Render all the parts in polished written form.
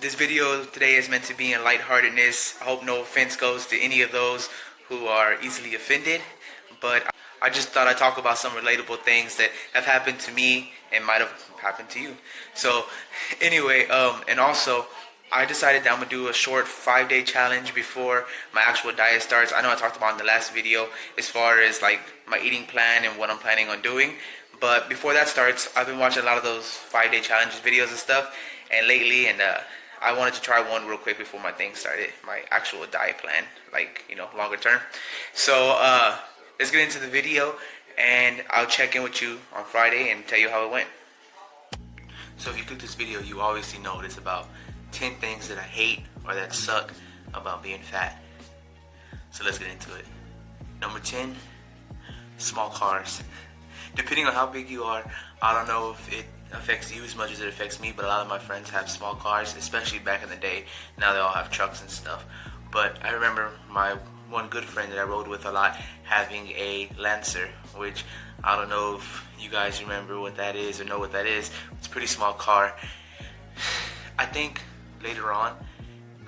This video today is meant to be in lightheartedness. I hope no offense goes to any of those who are easily offended, but I just thought I'd talk about some relatable things that have happened to me and might have happened to you. So anyway, and also I decided that I'm gonna do a short 5-day challenge before my actual diet starts. I know I talked about in the last video as far as like my eating plan and what I'm planning on doing, but before that starts, I've been watching a lot of those 5-day challenges videos and stuff, and lately, I wanted to try one real quick before my thing started, my actual diet plan, like, longer term. So let's get into the video, and I'll check in with you on Friday and tell you how it went. So if you click this video, you obviously know it's about 10 things that I hate or that suck about being fat. So let's get into it. Number 10, small cars. Depending on how big you are, I don't know if it affects you as much as it affects me, but a lot of my friends have small cars, especially back in the day. Now they all have trucks and stuff. But I remember my one good friend that I rode with a lot having a Lancer, which I don't know if you guys remember what that is or know what that is. It's a pretty small car. I think later on,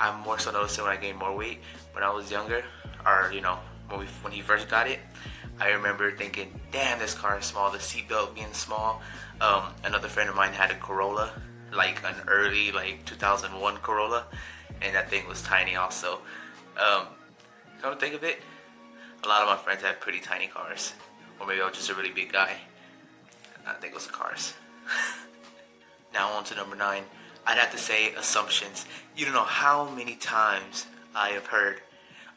I'm more so noticing when I gain more weight. When I was younger, or when he first got it, I remember thinking, damn, this car is small, the seatbelt being small. Another friend of mine had a Corolla, like an early 2001 Corolla, and that thing was tiny also. Come to think of it, a lot of my friends had pretty tiny cars, or maybe I was just a really big guy. I think it was the cars. Now on to number 9. I'd have to say assumptions. You don't know how many times I have heard,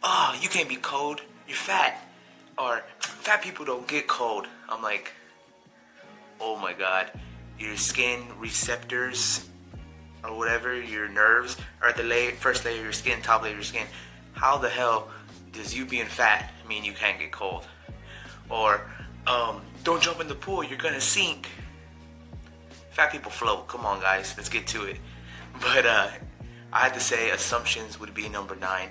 oh, you can't be cold, you're fat. Or, fat people don't get cold. I'm like, oh my god, your skin receptors, or whatever, your nerves, are the first layer of your skin, top layer of your skin. How the hell does you being fat mean you can't get cold? Or, don't jump in the pool, you're gonna sink. Fat people float. Come on, guys, let's get to it. But I had to say assumptions would be number 9.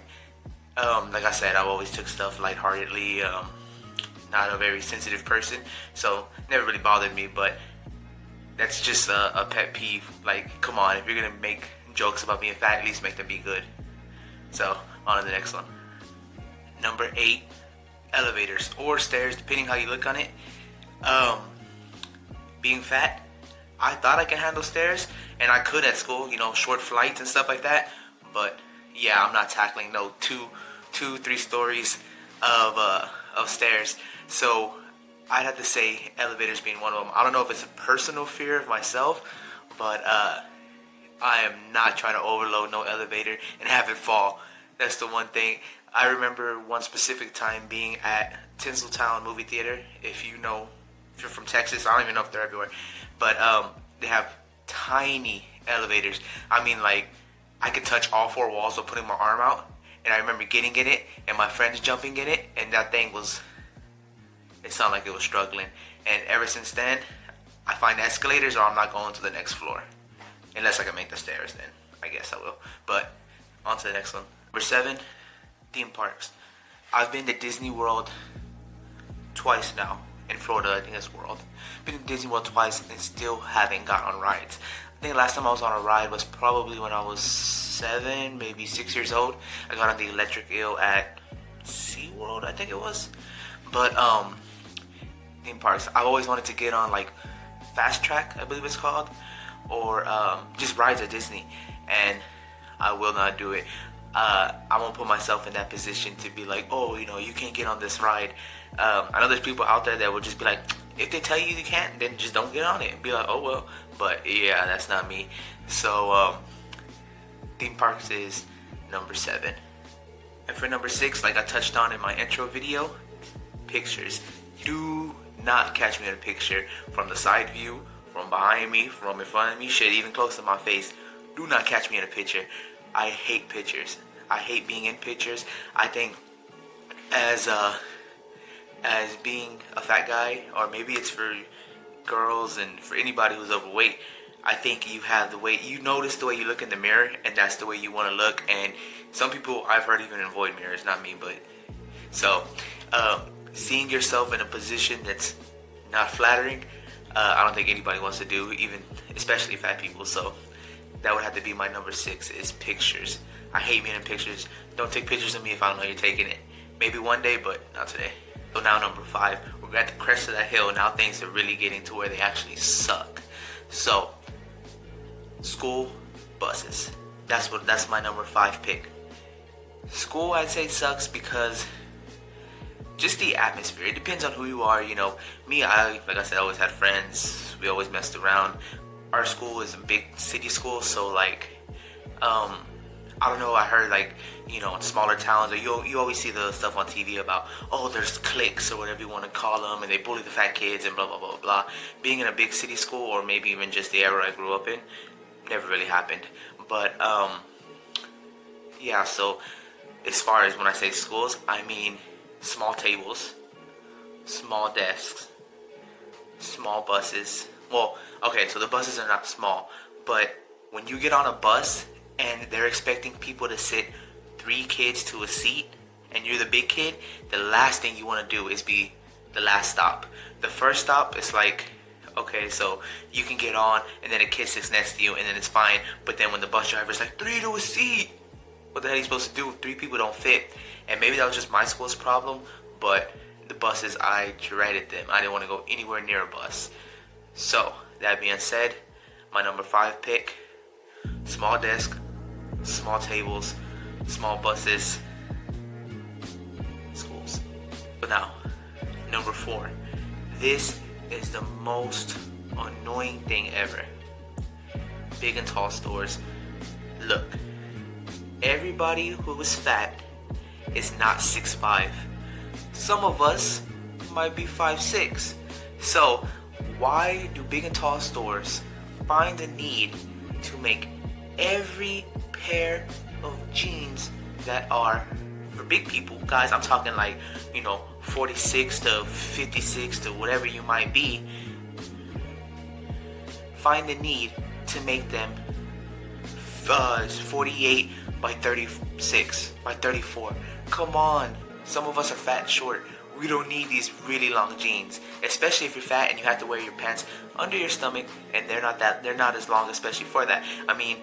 Like I said, I've always took stuff lightheartedly. Not a very sensitive person, so never really bothered me. But that's just a pet peeve. Like, come on, if you're gonna make jokes about being fat, at least make them be good. So on to the next one. Number 8, elevators or stairs, depending how you look on it. Being fat, I thought I could handle stairs, and I could at school, short flights and stuff like that. But yeah, I'm not tackling no 2-3 stories of stairs. So I'd have to say elevators being one of them. I don't know if it's a personal fear of myself, but I am not trying to overload no elevator and have it fall. That's the one thing. I remember one specific time being at Tinseltown movie theater. If you're from Texas, I don't even know if they're everywhere, but they have tiny elevators. I mean, like, I could touch all 4 walls while putting my arm out. And I remember getting in it and my friends jumping in it, and that thing it sounded like it was struggling. And ever since then, I find escalators or I'm not going to the next floor. Unless I can make the stairs, then I guess I will. But on to the next one. Number 7, theme parks. I've been to Disney World twice now. In Florida, I think it's World. Been to Disney World twice and still haven't got on rides. I think the last time I was on a ride was probably when I was 7, maybe 6 years old. I got on the electric eel at SeaWorld, I think it was. But theme parks, I've always wanted to get on like Fast Track, I believe it's called, or just rides at Disney, and I will not do it. I won't put myself in that position to be like, oh, you can't get on this ride. I know there's people out there that will just be like, if they tell you you can't, then just don't get on it and be like, oh well. But yeah, that's not me. So theme parks is number 7. And for number 6, like I touched on in my intro video, pictures. Do not catch me in a picture from the side view, from behind me, from in front of me, shit, even close to my face. Do not catch me in a picture. I hate pictures. I hate being in pictures. I think as being a fat guy, or maybe it's for girls and for anybody who's overweight, I think you have the way, you notice the way you look in the mirror, and that's the way you want to look. And some people I've heard even avoid mirrors, not me, but so seeing yourself in a position that's not flattering, I don't think anybody wants to do, even especially fat people. So that would have to be my number 6 is pictures. I hate being in pictures. Don't take pictures of me if I don't know you're taking it. Maybe one day, but not today. So now number 5, we're at the crest of that hill. Now things are really getting to where they actually suck. So, school buses. That's my number 5 pick. School, I'd say, sucks because just the atmosphere. It depends on who you are. You know, me, like I said, I always had friends. We always messed around. Our school is a big city school, so like, I don't know, I heard like, you know, in smaller towns, or you always see the stuff on TV about, oh, there's cliques or whatever you want to call them, and they bully the fat kids and blah, blah, blah, blah. Being in a big city school, or maybe even just the area I grew up in, never really happened. But, yeah, so as far as when I say schools, I mean small tables, small desks, small buses. Well, okay, so the buses are not small, but when you get on a bus and they're expecting people to sit 3 kids to a seat and you're the big kid, the last thing you want to do is be the last stop. The first stop is like, okay, so you can get on and then a kid sits next to you and then it's fine, but then when the bus driver's like, 3 to a seat, what the hell are you supposed to do? 3 people don't fit. And maybe that was just my school's problem, but the buses, I dreaded them. I didn't want to go anywhere near a bus. So, that being said, my number 5 pick, small desk, small tables, small buses, schools. But now, number 4. This is the most annoying thing ever. Big and tall stores. Look, everybody who is fat is not 6'5". Some of us might be 5'6". So, why do big and tall stores find the need to make every pair of jeans that are for big people, guys, I'm talking like, you know, 46 to 56 to whatever you might be, find the need to make them 48 by 36 by 34. Come on, some of us are fat and short. We don't need these really long jeans, especially if you're fat and you have to wear your pants under your stomach and they're not as long, especially for that. I mean,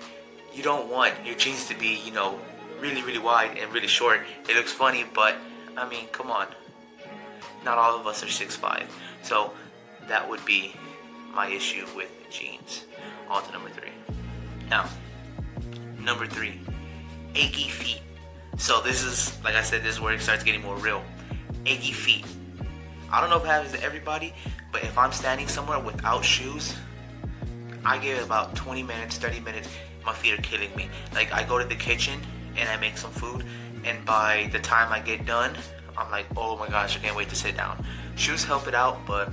you don't want your jeans to be, you know, really, really wide and really short. It looks funny, but I mean, come on. Not all of us are 6'5". So that would be my issue with jeans. On to number 3. Now, number 3, achy feet. So this is, like I said, this is where it starts getting more real. Achy feet. I don't know if it happens to everybody, but if I'm standing somewhere without shoes, I give it about 20 minutes, 30 minutes, my feet are killing me. Like, I go to the kitchen and I make some food, and by the time I get done, I'm like, oh my gosh, I can't wait to sit down. Shoes help it out, but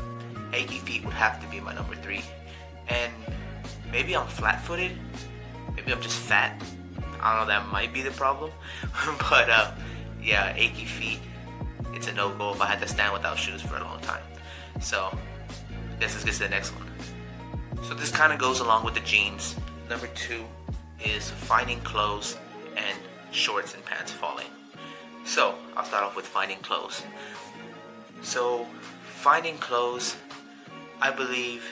achy feet would have to be my number 3. And maybe I'm flat-footed, maybe I'm just fat. I don't know, that might be the problem. But yeah, achy feet, it's a no-go if I had to stand without shoes for a long time. So, I guess let's get to the next one. So this kind of goes along with the jeans. Number 2 is finding clothes and shorts and pants falling. So, I'll start off with finding clothes. So, finding clothes, I believe,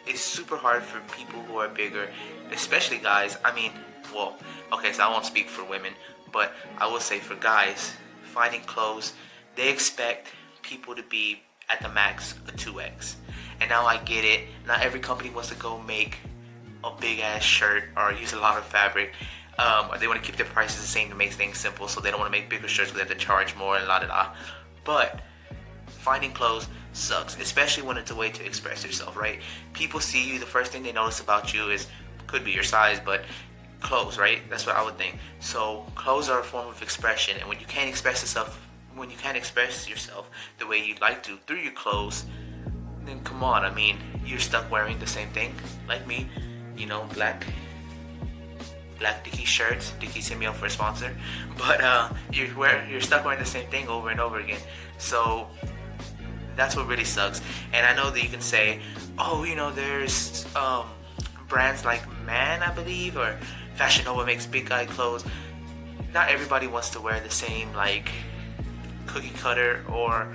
is super hard for people who are bigger, especially guys. I mean, well, okay, so I won't speak for women, but I will say for guys, finding clothes, they expect people to be at the max a 2X. And now I get it. Not every company wants to go make a big ass shirt or use a lot of fabric. They want to keep their prices the same to make things simple, so they don't want to make bigger shirts because they have to charge more and la da da. But finding clothes sucks, especially when it's a way to express yourself, right? People see you, the first thing they notice about you is, could be your size, but clothes, right? That's what I would think. So clothes are a form of expression, and when you can't express yourself the way you'd like to through your clothes, then come on, I mean, you're stuck wearing the same thing like me, you know, black Dickies shirts. Dickies, hit me up for a sponsor. But you're stuck wearing the same thing over and over again. So that's what really sucks. And I know that you can say, oh, you know, there's brands like Man, I believe, or Fashion Nova makes big guy clothes. Not everybody wants to wear the same, like, cookie cutter or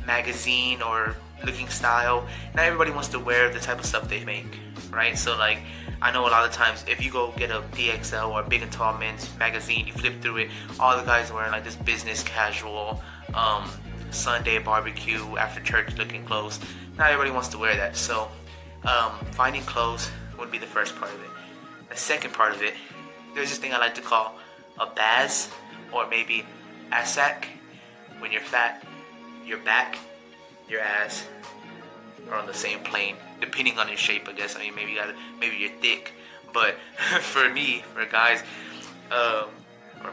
magazine or looking style. Not everybody wants to wear the type of stuff they make. right? So like, I know a lot of times if you go get a DXL or a Big and Tall Men's magazine, you flip through it, all the guys are wearing like this business casual, Sunday barbecue after church looking clothes. Not everybody wants to wear that. So finding clothes would be the first part of it. The second part of it, there's this thing I like to call a baz, or maybe assac. When you're fat, your back, your ass are on the same plane, depending on your shape, I guess. I mean, maybe you're thick, but for me, for guys, or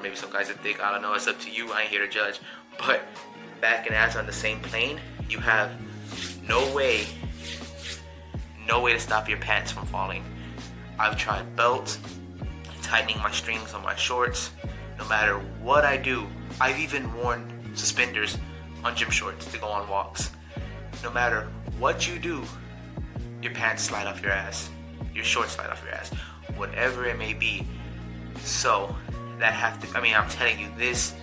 maybe some guys are thick, I don't know, it's up to you, I ain't here to judge, but back and ass are on the same plane. You have no way to stop your pants from falling. I've tried belts, tightening my strings on my shorts. No matter what I do, I've even worn suspenders on gym shorts to go on walks. No matter what you do, your pants slide off your ass, your shorts slide off your ass, whatever it may be. So I'm telling you, this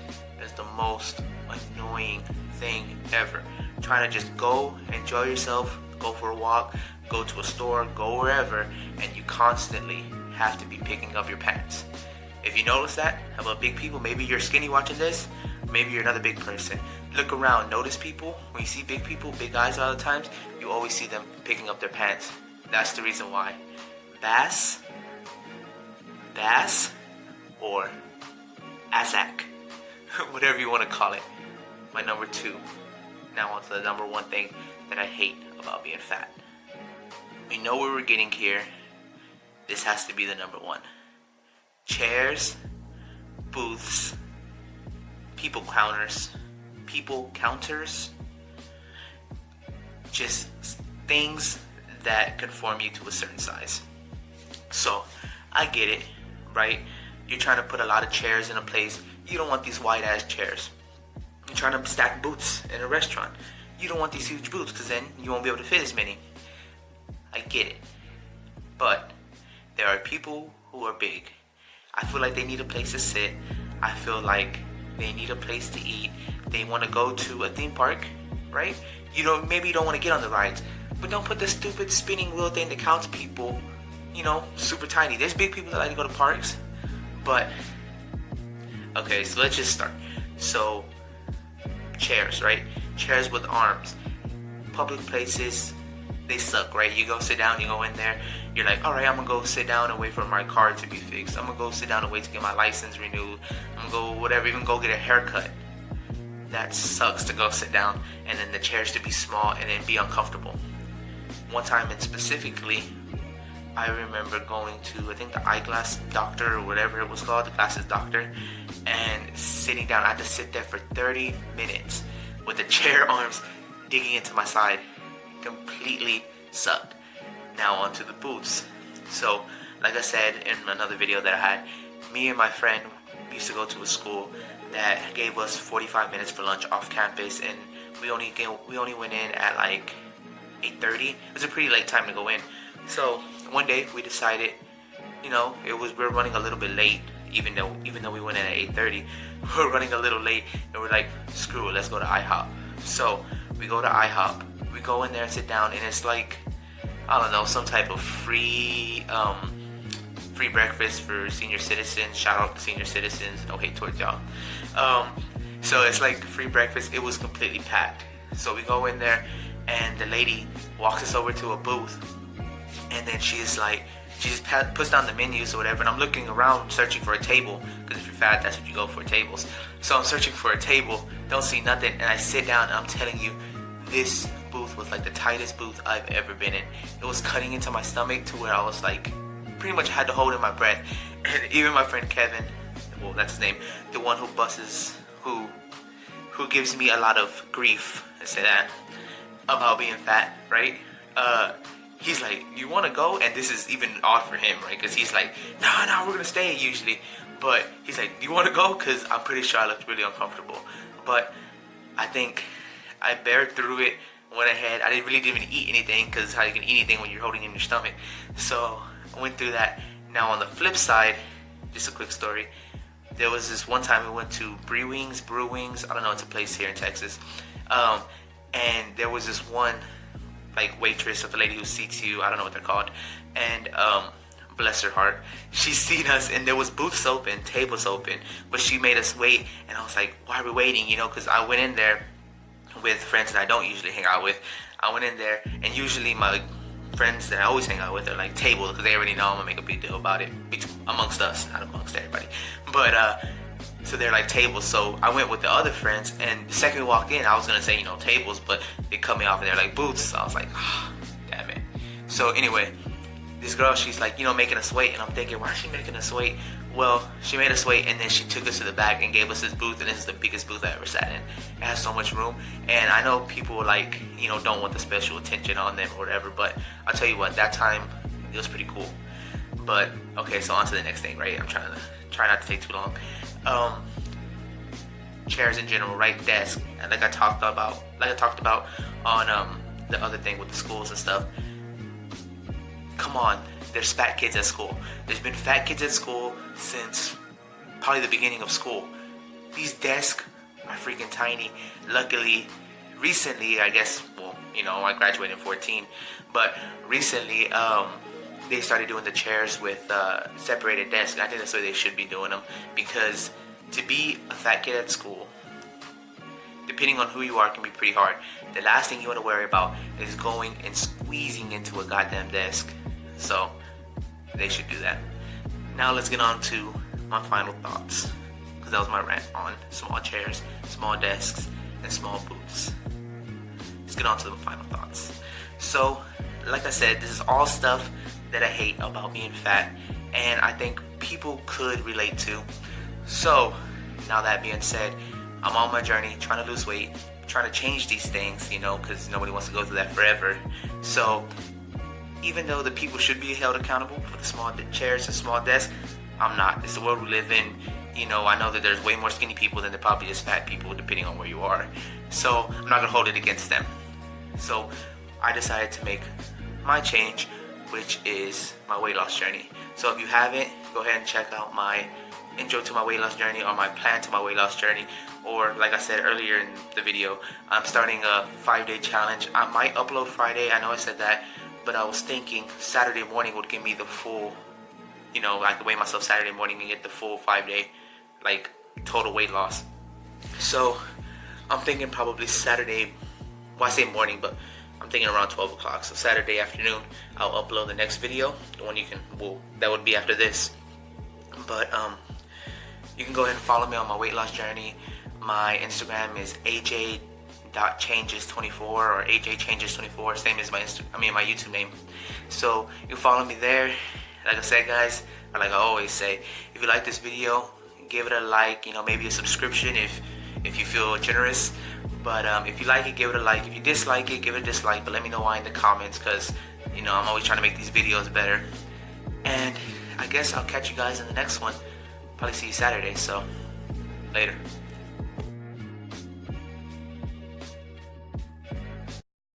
is the most annoying thing ever. Trying to just go enjoy yourself, go for a walk, go to a store, go wherever, and you constantly have to be picking up your pants. If you notice that about big people, maybe you're skinny watching this, maybe you're another big person. Look around, notice people. When you see big people, big guys a lot of times, you always see them picking up their pants. That's the reason why. Bass, or assac, whatever you want to call it. My number 2. Now on to the number 1 thing that I hate about being fat. We know where we're getting here. This has to be the number 1. Chairs, booths, people counters, just things that conform you to a certain size. So I get it, right? You're trying to put a lot of chairs in a place. You don't want these wide ass chairs. You're trying to stack booths in a restaurant. You don't want these huge booths because then you won't be able to fit as many. I get it. But there are people who are big. I feel like they need a place to sit. I feel like they need a place to eat. They want to go to a theme park, right? Maybe you don't want to get on the rides, but don't put the stupid spinning wheel thing that counts people, super tiny. There's big people that like to go to parks, but okay, so let's just start. So chairs, right? Chairs with arms. Public places, they suck, right? You go sit down, you go in there, you're like, all right, I'm gonna go sit down and wait for my car to be fixed. I'm gonna go sit down and wait to get my license renewed. I'm gonna go whatever, even go get a haircut. That sucks, to go sit down and then the chairs to be small and then be uncomfortable. One time and specifically, I remember going to, I think, the eyeglass doctor or whatever it was called, the glasses doctor, and sitting down. I had to sit there for 30 minutes with the chair arms digging into my side. Completely sucked. Now onto the booths. So, like I said in another video that I had, me and my friend used to go to a school that gave us 45 minutes for lunch off campus, and we only went in at like 8:30. It was a pretty late time to go in. So one day we decided, we were running a little bit late, even though we went in at 8:30. We were running a little late, and we're like, screw it, let's go to IHOP. So we go to IHOP. We go in there and sit down, and it's like, I don't know, some type of free breakfast for senior citizens. Shout out to senior citizens. No hate towards y'all. So it's like free breakfast. It was completely packed. So we go in there, and the lady walks us over to a booth, and then she just puts down the menus or whatever, and I'm looking around searching for a table, because if you're fat, that's what you go for, tables. So I'm searching for a table, don't see nothing, and I sit down, and I'm telling you, this booth was like the tightest booth I've ever been in. It was cutting into my stomach to where I was like, pretty much had to hold in my breath. And even my friend Kevin, well, that's his name, the one who gives me a lot of grief, let's say that, about being fat, right? He's like, you want to go? And this is even odd for him, right? Because he's like, no, we're gonna stay usually. But he's like, do you want to go? Because I'm pretty sure I looked really uncomfortable. But I think I bared through it, went ahead. I didn't even eat anything, because how you can eat anything when you're holding it in your stomach. So I went through that. Now on the flip side, just a quick story. There was this one time we went to Brew Wings. I don't know, it's a place here in Texas. And there was this one like waitress or the lady who seats you, I don't know what they're called, and bless her heart, she seen us and there was booths open, tables open, but she made us wait, and I was like, why are we waiting? You know, because I went in there with friends that I don't usually hang out with. I went in there, and usually my friends that I always hang out with are like tables, because they already know I'm gonna make a big deal about it amongst us, not amongst everybody. But so they're like tables. So I went with the other friends, and the second we walked in, I was gonna say, you know, tables, but they cut me off and they're like booths. So I was like, oh, damn it. So anyway, this girl, she's like, you know, making us wait, and I'm thinking, why is she making us wait? Well, she made us wait, and then she took us to the back and gave us this booth, and this is the biggest booth I ever sat in. It has so much room, and I know people like, you know, don't want the special attention on them or whatever, but I'll tell you what, that time, it was pretty cool. But, okay, so on to the next thing, right? I'm try not to take too long. Chairs in general, right? Desk, and like I talked about on the other thing with the schools and stuff. Come on, there's fat kids at school. There's been fat kids at school since probably the beginning of school. These desks are freaking tiny. Luckily, recently, I guess, well, you know, I graduated in 14, but recently, they started doing the chairs with separated desks. I think that's the way they should be doing them, because to be a fat kid at school, depending on who you are, can be pretty hard. The last thing you want to worry about is going and squeezing into a goddamn desk. So they should do that. Now let's get on to my final thoughts, because that was my rant on small chairs, small desks, and small booths. Let's get on to the final thoughts. So, like I said, this is all stuff that I hate about being fat, and I think people could relate to. So, now that being said, I'm on my journey, trying to lose weight, trying to change these things, you know, because nobody wants to go through that forever. So, even though the people should be held accountable for the small chairs and small desks, I'm not. It's the world we live in. You know, I know that there's way more skinny people than there probably is fat people, depending on where you are. So, I'm not going to hold it against them. So, I decided to make my change, which is my weight loss journey. So, if you haven't, go ahead and check out my intro to my weight loss journey, or my plan to my weight loss journey, or like I said earlier in the video, I'm starting a 5-day challenge. I might upload Friday, I know I said that, but I was thinking Saturday morning would give me the full, you know, I could weigh myself Saturday morning and get the full 5-day, like, total weight loss. So I'm thinking probably Saturday, well, I say morning, but I'm thinking around 12 o'clock. So Saturday afternoon, I'll upload the next video, the one you can, well, that would be after this. But you can go ahead and follow me on my weight loss journey. My Instagram is aj.changes24 or ajchanges24, same as my my YouTube name. So you follow me there. Like I said, guys, or like I always say, if you like this video, give it a like. You know, maybe a subscription if you feel generous. But if you like it, give it a like. If you dislike it, give it a dislike. But let me know why in the comments, because you know I'm always trying to make these videos better. And I guess I'll catch you guys in the next one. Probably see you Saturday. So later.